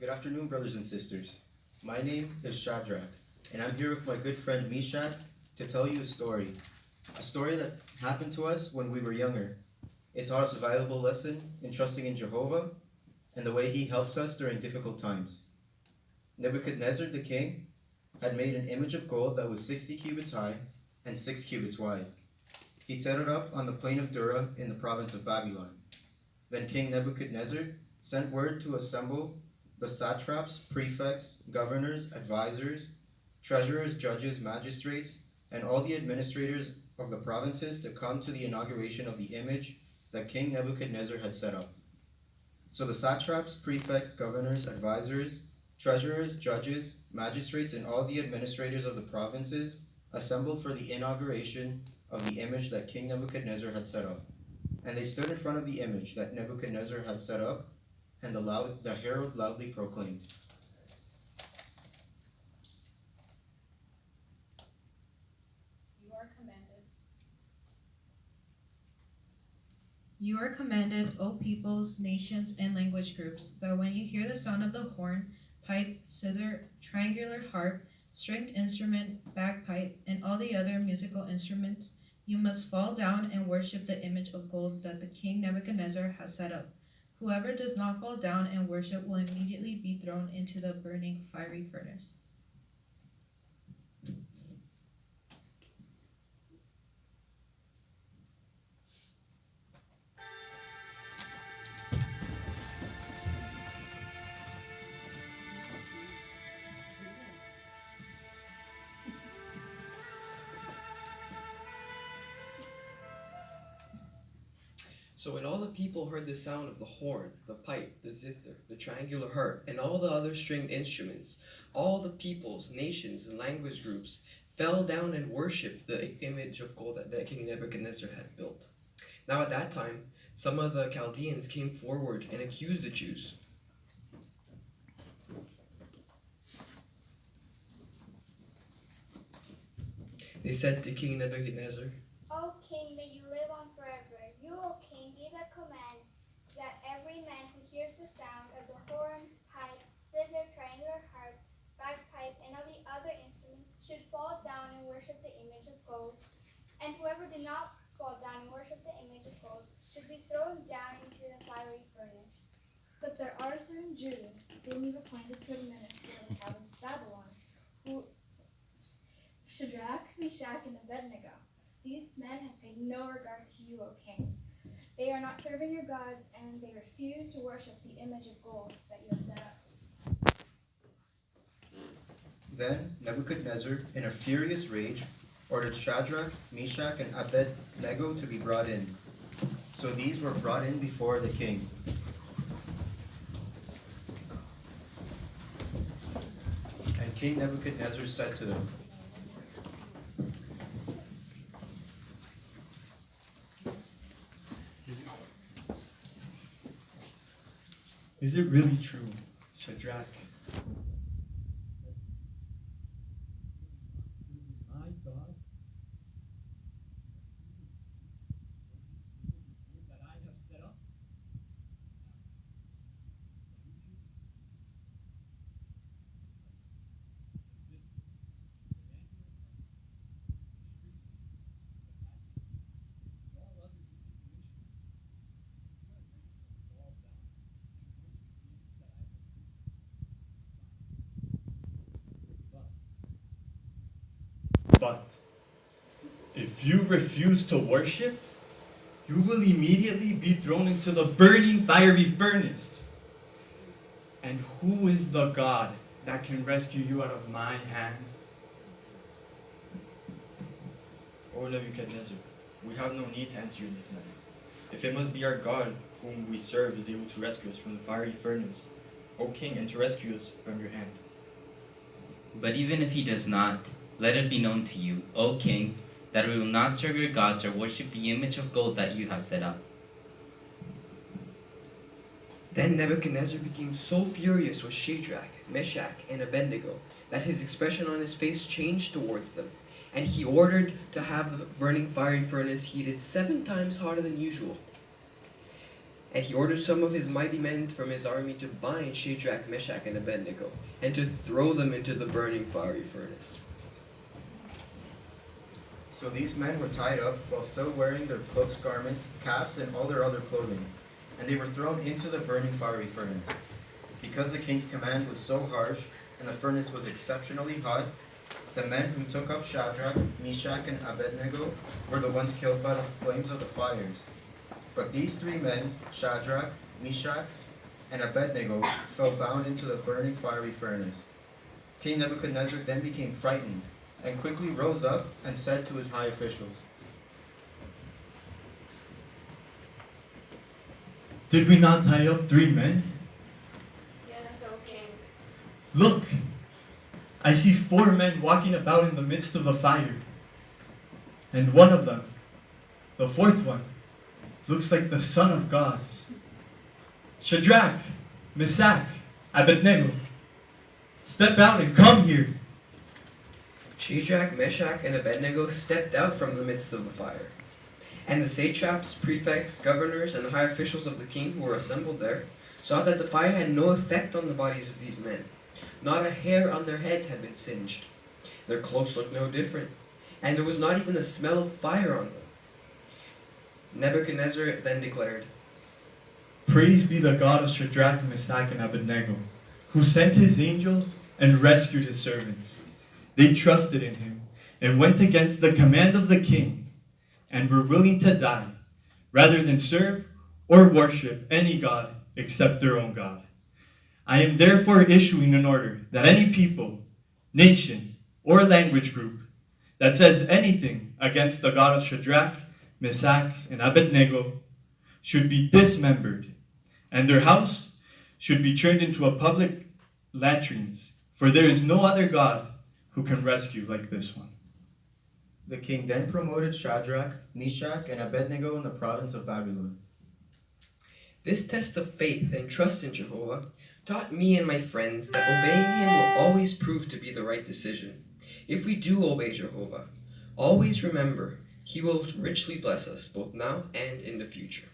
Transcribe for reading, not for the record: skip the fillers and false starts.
Good afternoon, brothers and sisters. My name is Shadrach, and I'm here with my good friend Mishak to tell you a story that happened to us when we were younger. It taught us a valuable lesson in trusting in Jehovah and the way He helps us during difficult times. Nebuchadnezzar the king had made an image of gold that was 60 cubits high and 6 cubits wide. He set it up on the plain of Dura in the province of Babylon. Then King Nebuchadnezzar sent word to assemble the satraps, prefects, governors, advisors, treasurers, judges, magistrates, and all the administrators of the provinces to come to the inauguration of the image that King Nebuchadnezzar had set up. So the satraps, prefects, governors, advisors, treasurers, judges, magistrates, and all the administrators of the provinces assembled for the inauguration of the image that King Nebuchadnezzar had set up. And they stood in front of the image that Nebuchadnezzar had set up, and the herald loudly proclaimed, You are commanded. You are commanded, O peoples, nations, and language groups, that when you hear the sound of the horn, pipe, zither, triangular harp, stringed instrument, bagpipe, and all the other musical instruments, you must fall down and worship the image of gold that the king Nebuchadnezzar has set up. Whoever does not fall down and worship will immediately be thrown into the burning fiery furnace. So when all the people heard the sound of the horn, the pipe, the zither, the triangular harp, and all the other stringed instruments, all the peoples, nations, and language groups fell down and worshipped the image of gold that King Nebuchadnezzar had built. Now at that time, some of the Chaldeans came forward and accused the Jews. They said to King Nebuchadnezzar, O king, may you live on forever. You, O king, gave a command that every man who hears the sound of the horn, pipe, zither, triangular harp, bagpipe, and all the other instruments should fall down and worship the image of gold. And whoever did not fall down and worship the image of gold should be thrown down into the fiery furnace. But there are certain Jews whom you've appointed to administer the province of Babylon, who Shadrach, Meshach, and Abednego. These men have paid no regard to you, O king. They are not serving your gods, and they refuse to worship the image of gold that you have set up. Then Nebuchadnezzar, in a furious rage, ordered Shadrach, Meshach, and Abednego to be brought in. So these were brought in before the king. And King Nebuchadnezzar said to them, Is it really true, Shadrach? My God, that I have set up? But if you refuse to worship, you will immediately be thrown into the burning fiery furnace. And who is the God that can rescue you out of my hand? O Nebuchadnezzar, we have no need to answer you in this matter. If it must be our God whom we serve is able to rescue us from the fiery furnace, O king, and to rescue us from your hand. But even if he does not, let it be known to you, O king, that we will not serve your gods or worship the image of gold that you have set up. Then Nebuchadnezzar became so furious with Shadrach, Meshach, and Abednego that his expression on his face changed towards them, and he ordered to have the burning fiery furnace heated 7 times hotter than usual. And he ordered some of his mighty men from his army to bind Shadrach, Meshach, and Abednego, and to throw them into the burning fiery furnace. So these men were tied up while still wearing their cloaks, garments, caps, and all their other clothing, and they were thrown into the burning fiery furnace. Because the king's command was so harsh, and the furnace was exceptionally hot, the men who took up Shadrach, Meshach, and Abednego were the ones killed by the flames of the fires. But these three men, Shadrach, Meshach, and Abednego, fell bound into the burning fiery furnace. King Nebuchadnezzar then became frightened, and quickly rose up and said to his high officials, Did we not tie up 3 men? Yes, O king. Look! I see 4 men walking about in the midst of the fire. And one of them, the 4th one, looks like the Son of Gods. Shadrach, Meshach, Abednego, step out and come here. Shadrach, Meshach, and Abednego stepped out from the midst of the fire. And the satraps, prefects, governors, and the high officials of the king who were assembled there saw that the fire had no effect on the bodies of these men. Not a hair on their heads had been singed. Their clothes looked no different, and there was not even the smell of fire on them. Nebuchadnezzar then declared, Praise be the God of Shadrach, Meshach, and Abednego, who sent his angel and rescued his servants. They trusted in him and went against the command of the king and were willing to die rather than serve or worship any god except their own God. I am therefore issuing an order that any people, nation, or language group that says anything against the God of Shadrach, Meshach, and Abednego should be dismembered, and their house should be turned into a public latrines, for there is no other God who can rescue like this one. The king then promoted Shadrach, Meshach, and Abednego in the province of Babylon. This test of faith and trust in Jehovah taught me and my friends that obeying him will always prove to be the right decision. If we do obey Jehovah, always remember he will richly bless us both now and in the future.